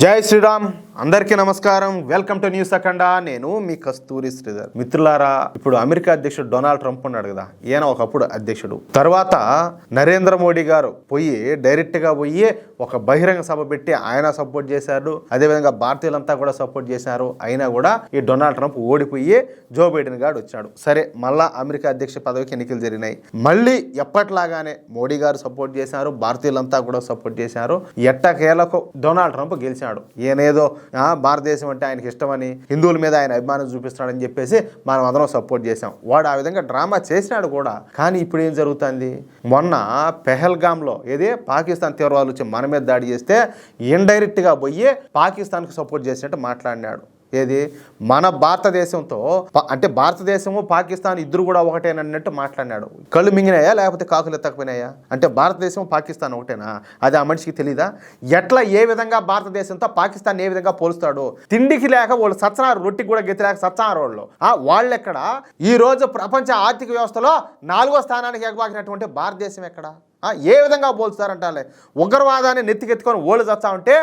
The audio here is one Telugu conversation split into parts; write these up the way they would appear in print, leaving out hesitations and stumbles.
జై శ్రీరామ్ అందరికీ నమస్కారం. వెల్కమ్ టు న్యూస్ అఖండ. నేను మీ కస్తూరి శ్రీధర్. మిత్రులారా, ఇప్పుడు అమెరికా అధ్యక్షుడు డొనాల్డ్ ట్రంప్ ఉన్నాడు కదా, ఈయన ఒకప్పుడు అధ్యక్షుడు. తర్వాత నరేంద్ర మోడీ గారు డైరెక్ట్ గా పోయి ఒక బహిరంగ సభ పెట్టి ఆయన సపోర్ట్ చేశారు. అదేవిధంగా భారతీయులంతా కూడా సపోర్ట్ చేశారు. అయినా కూడా ఈ డొనాల్డ్ ట్రంప్ ఓడిపోయి జో బైడెన్ గారు వచ్చాడు. సరే, మళ్ళా అమెరికా అధ్యక్ష పదవికి ఎన్నికలు జరిగినాయి. మళ్ళీ ఎప్పట్లాగానే మోడీ గారు సపోర్ట్ చేశారు, భారతీయులంతా కూడా సపోర్ట్ చేశారు. ఎట్టకేలకు డొనాల్డ్ ట్రంప్ గెలిచాడు. ఈయనేదో భారతదేశం అంటే ఆయనకి ఇష్టమని, హిందువుల మీద ఆయన అభిమానం చూపిస్తున్నాడని చెప్పేసి మనం అందరం సపోర్ట్ చేశాం. వాడు ఆ విధంగా డ్రామా చేసినాడు కూడా. కానీ ఇప్పుడు ఏం జరుగుతుంది? మొన్న పెహల్గామ్లో పాకిస్తాన్ తీవ్రవాదులు వచ్చి మన మీద దాడి చేస్తే ఇండైరెక్ట్గా పోయి పాకిస్తాన్కి సపోర్ట్ చేసినట్టు మాట్లాడినాడు. మన భారతదేశంతో అంటే భారతదేశము పాకిస్తాన్ ఇద్దరు కూడా ఒకటేనన్నట్టు మాట్లాడినాడు. కళ్ళు మింగినాయా లేకపోతే కాకులు ఎత్తకపోయినాయా? అంటే భారతదేశం పాకిస్తాన్ ఒకటేనా? అది ఆ మనిషికి తెలీదా? ఎట్లా ఏ విధంగా భారతదేశంతో పాకిస్తాన్ ఏ విధంగా పోలుస్తాడు? తిండికి లేక వాళ్ళు సత్సనారు, రొట్టికి కూడా గతి లేక సత్సనారు వాళ్ళు ఎక్కడ? ఈ రోజు ప్రపంచ ఆర్థిక వ్యవస్థలో 4వ స్థానానికి ఎగబాకినటువంటి భారతదేశం ఎక్కడ? ఏ విధంగా పోల్స్తారంటాలే? ఉగ్రవాదాన్ని నెత్తికెత్తుకొని ఓళ్ళు చస్తా ఉంటే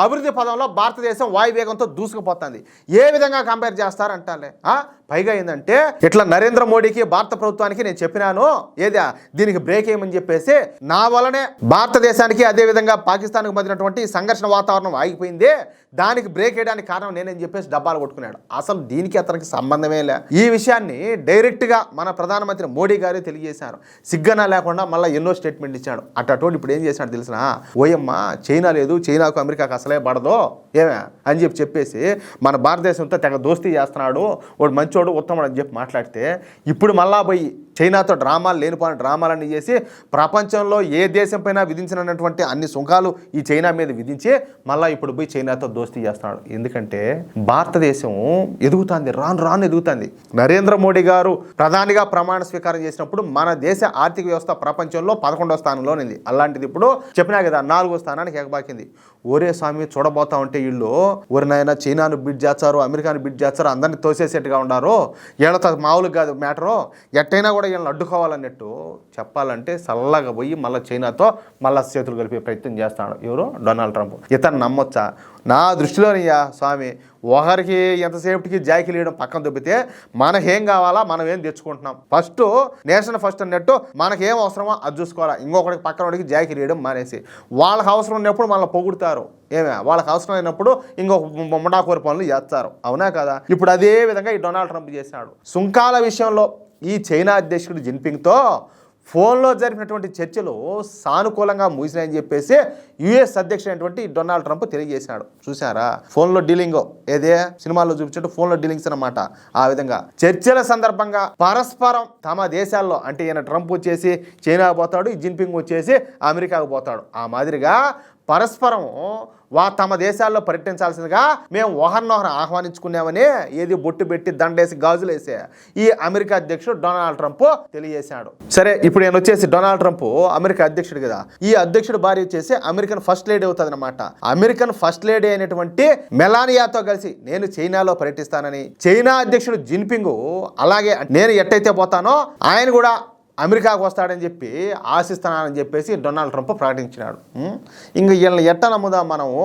అభివృద్ధి పదంలో భారతదేశం వాయువేగంతో దూసుకుపోతుంది. ఏ విధంగా కంపేర్ చేస్తారంటాలే? పైగా ఏంటంటే ఇట్లా నరేంద్ర మోడీకి భారత ప్రభుత్వానికి నేను చెప్పినాను దీనికి బ్రేక్ ఏమని చెప్పేసి, నా వలనే భారతదేశానికి అదేవిధంగా పాకిస్తాన్కి మధ్యనటువంటి సంఘర్షణ వాతావరణం ఆగిపోయింది, దానికి బ్రేక్ వేయడానికి కారణం నేనని చెప్పేసి డబ్బాలు కొట్టుకున్నాడు. అసలు దీనికి అతనికి సంబంధమే లే. ఈ విషయాన్ని డైరెక్ట్గా మన ప్రధానమంత్రి మోడీ గారు తెలియజేశారు. సిగ్గన లేకుండా మళ్ళీ ఎన్నో స్టేట్మెంట్ ఇచ్చాడు. అట్టోడు ఇప్పుడు ఏం చేశాడు తెలిసిన? ఓయమ్మ, చైనా లేదు, చైనాకు అమెరికాకు అసలే పడదు ఏమే అని చెప్పేసి మన భారతదేశంతో తెగ దోస్తీ చేస్తున్నాడు, వాడు మంచోడు ఉత్తముడు అని చెప్పి మాట్లాడితే, ఇప్పుడు మళ్ళా పోయి చైనాతో డ్రామాలు, లేనిపోయిన డ్రామాలన్నీ చేసి ప్రపంచంలో ఏ దేశం పైన విధించినటువంటి అన్ని సుంకాలు ఈ చైనా మీద విధించి మళ్ళీ ఇప్పుడు పోయి చైనాతో దోస్తీ చేస్తున్నాడు. ఎందుకంటే భారతదేశం ఎదుగుతుంది, రాను ఎదుగుతుంది. నరేంద్ర మోడీ గారు ప్రధానిగా ప్రమాణ స్వీకారం చేసినప్పుడు మన దేశ ఆర్థిక వ్యవస్థ ప్రపంచంలో 11వ స్థానంలో ఉంది. అలాంటిది ఇప్పుడు చెప్పినా కదా 4వ స్థానానికి ఎగబాకింది. ఒరే స్వామి, చూడబోతా ఉంటే వీళ్ళు నాయన చైనాను బిడ్ చేస్తారు, అమెరికాను బిడ్ చేస్తారు, అందరినీ తోసేసేట్టుగా ఉన్నారు, వీళ్ళతో మామూలుగా కాదు మ్యాటరు, ఎట్టయినా కూడా వీళ్ళని అడ్డుకోవాలన్నట్టు చెప్పాలంటే చల్లగా పోయి మళ్ళీ చైనాతో మళ్ళీ చేతులు కలిపే ప్రయత్నం చేస్తాడు. ఎవరు? Donald Trump. ఇతను నమ్మొచ్చా? నా దృష్టిలోనియా స్వామి, ఒకరికి ఎంతసేపటికి జాకిలు వేయడం పక్కన దొబ్బితే మనకేం కావాలా మనం ఏం తెచ్చుకుంటున్నాం, ఫస్ట్ నేషన్ ఫస్ట్ అన్నట్టు మనకేం అవసరమో అది చూసుకోవాలా. ఇంకొకటికి పక్కన వాడికి జాకిలు వేయడం మానేసి, వాళ్ళకి అవసరం ఉన్నప్పుడు మళ్ళీ పొగుడుతారు, వాళ్ళకి అవసరం అయినప్పుడు ఇంకొక ముండాకోరి పనులు చేస్తారు. అవునా కదా? ఇప్పుడు అదే విధంగా ఈ డొనాల్డ్ ట్రంప్ చేశాడు. సుంకాల విషయంలో ఈ చైనా అధ్యక్షుడు జిన్పింగ్తో ఫోన్లో జరిపినటువంటి చర్చలు సానుకూలంగా ముగిసినాయని చెప్పేసి యుఎస్ అధ్యక్షుడైనటువంటి డొనాల్డ్ ట్రంప్ తెలియజేశాడు. చూసారా? ఫోన్లో డీలింగ్ సినిమాల్లో చూపించట్టు ఫోన్లో డీలింగ్స్ అన్నమాట. ఆ విధంగా చర్చల సందర్భంగా పరస్పరం తమ దేశాల్లో, అంటే ఈయన ట్రంప్ వచ్చేసి చైనాకు పోతాడు, జిన్పింగ్ వచ్చేసి అమెరికాకు పోతాడు, ఆ మాదిరిగా పరస్పరం తమ దేశాల్లో పర్యటించాల్సిందిగా మేము ఒకరినొకరు ఆహ్వానించుకున్నామని బొట్టు పెట్టి దండేసి గాజులేసే ఈ అమెరికా అధ్యక్షుడు డొనాల్డ్ ట్రంప్ తెలియజేశాడు. సరే, ఇప్పుడు నేను వచ్చేసి డొనాల్డ్ ట్రంప్ అమెరికా అధ్యక్షుడు కదా, ఈ అధ్యక్షుడు భార్య వచ్చేసి అమెరికన్ ఫస్ట్ లేడీ అవుతుంది అనమాట. అమెరికన్ ఫస్ట్ లేడీ అయినటువంటి మెలానియాతో కలిసి నేను చైనాలో పర్యటిస్తానని, చైనా అధ్యక్షుడు జిన్పింగ్ అలాగే నేను ఎట్టయితే పోతానో ఆయన కూడా అమెరికాకు వస్తాడని చెప్పి ఆశిస్తున్నానని చెప్పేసి డొనాల్డ్ ట్రంప్ ప్రకటించినాడు. ఇంక వీళ్ళని ఎట్ట నమ్ముదాం మనము?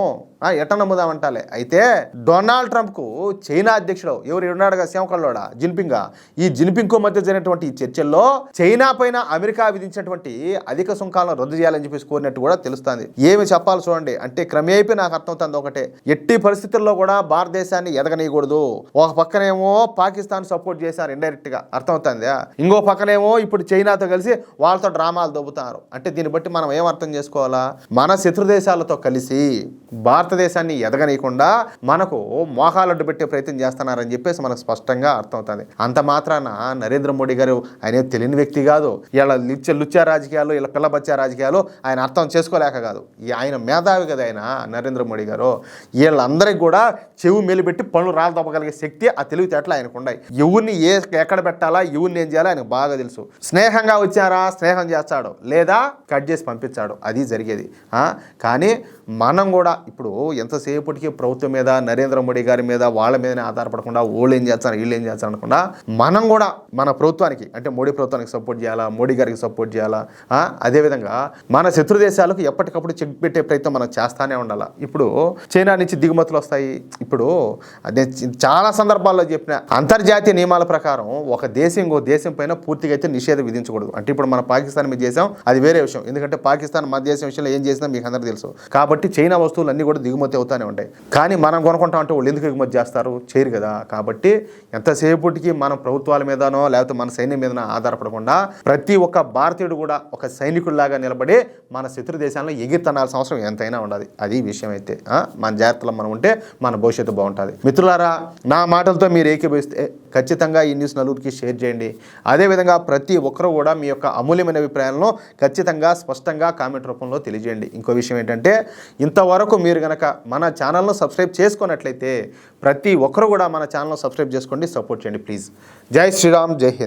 ఎట్ట నమ్ముదామంటాలే? అయితే డొనాల్డ్ ట్రంప్కు చైనా అధ్యక్షుడు ఎవరు ఉన్నాడుగా, సేవకల్లోడా జిన్పింగ్, ఈ జిన్పింగ్కు మధ్య జరిగినటువంటి ఈ చర్చల్లో చైనా పైన అమెరికా విధించినటువంటి అధిక సుంకాలను రద్దు చేయాలని చెప్పేసి కోరినట్టు కూడా తెలుస్తుంది. ఏమి చెప్పాలి చూడండి, అంటే క్రమేపీ నాకు అర్థమవుతుంది ఒకటే, ఎట్టి పరిస్థితుల్లో కూడా భారతదేశాన్ని ఎదగనీయకూడదు. ఒక పక్కనేమో పాకిస్తాన్ సపోర్ట్ చేశారు ఇండైరెక్ట్ గా, అర్థమవుతుంది. ఇంకో పక్కనేమో ఇప్పుడు చైనాతో కలిసి వాళ్ళతో డ్రామాలు దొబ్బుతున్నారు. అంటే దీన్ని బట్టి మనం ఏం అర్థం చేసుకోవాలా? మన శత్రు దేశాలతో కలిసి భారతదేశాన్ని ఎదగనీయకుండా మనకు మోకాలడ్డు పెట్టే ప్రయత్నం చేస్తున్నారని చెప్పేసి మనకు స్పష్టంగా అర్థమవుతుంది. అంత మాత్రాన నరేంద్ర మోడీ గారు ఆయన తెలియని వ్యక్తి కాదు. ఇలా లుచ్చా రాజకీయాలు, ఇలా పిల్లబచ్చా రాజకీయాలు ఆయన అర్థం చేసుకోలేక కాదు. ఆయన మేధావి కదా ఆయన నరేంద్ర మోడీ గారు. వీళ్ళందరికీ కూడా చెవు మెలిపెట్టి పనులు రాళ్ళు తప్పగలిగే శక్తి, ఆ తెలివితేటలు ఆయనకు ఉన్నాయి. ఎవరిని ఎక్కడ పెట్టాలా, ఎవరిని ఏం చేయాలో ఆయనకు బాగా తెలుసు. స్నేహంగా వచ్చారా స్నేహం చేస్తాడు, లేదా కట్ చేసి పంపించాడు, అది జరిగేది. కానీ మనం కూడా ఇప్పుడు ఎంతసేపటికి ప్రభుత్వం మీద, నరేంద్ర మోడీ గారి మీద, వాళ్ళ మీదనే ఆధారపడకుండా వాళ్ళు ఏం చేస్తారు వీళ్ళు ఏం చేస్తారు అనకుండా మనం కూడా మన ప్రభుత్వానికి అంటే మోడీ ప్రభుత్వానికి సపోర్ట్ చేయాలా, మోడీ గారికి సపోర్ట్ చేయాలా. అదేవిధంగా మన శత్రు దేశాలకు ఎప్పటికప్పుడు చెక్ పెట్టే ప్రయత్నం మనం చేస్తానే ఉండాలి. ఇప్పుడు చైనా నుంచి దిగుమతులు వస్తాయి. ఇప్పుడు అదే చాలా సందర్భాల్లో చెప్పిన అంతర్జాతీయ నియమాల ప్రకారం ఒక దేశం ఇంకో దేశం పైన పూర్తిగా అయితే నిషేధం విధించకూడదు. అంటే ఇప్పుడు మన పాకిస్తాన్ మీద చేసాం, అది వేరే విషయం. ఎందుకంటే పాకిస్తాన్ మన దేశం విషయంలో ఏం చేసినా మీకు అందరికీ తెలుసు. కాబట్టి చైనా వస్తువులు అన్నీ కూడా దిగుమతి అవుతానే ఉంటాయి. కానీ మనం కొనుక్కుంటాం అంటే వాళ్ళు ఎందుకు దిగుమతి చేస్తారు? చేయరు కదా. కాబట్టి ఎంతసేపటికి మన ప్రభుత్వాల మీదనో లేకపోతే మన సైన్యం మీదనో ఆధారపడకుండా ప్రతి ఒక్క భారతీయుడు కూడా ఒక సైనికుడిలాగా నిలబడి మన శత్రు దేశాలను ఎగిరితనాల్సిన అవసరం ఎంతైనా ఉండాలి. అది విషయం అయితే మన జాగ్రత్తలో మనం ఉంటే మన భవిష్యత్తు బాగుంటుంది. మిత్రులారా, నా మాటలతో మీరు ఏకీభవిస్తే ఖచ్చితంగా ఈ న్యూస్ నలుగురికి షేర్ చేయండి. అదేవిధంగా ప్రతి ఒక్కరూ కూడా మీ యొక్క అమూల్యమైన అభిప్రాయాలను ఖచ్చితంగా స్పష్టంగా కామెంట్ రూపంలో తెలియజేయండి. ఇంకో విషయం ఏంటంటే, ఇంతవరకు మీరు కనుక మన ఛానల్ను సబ్స్క్రైబ్ చేసుకున్నట్లయితే ప్రతి ఒక్కరు కూడా మన ఛానల్ను సబ్స్క్రైబ్ చేసుకోండి, సపోర్ట్ చేయండి ప్లీజ్. జై శ్రీరామ్, జై హింద్.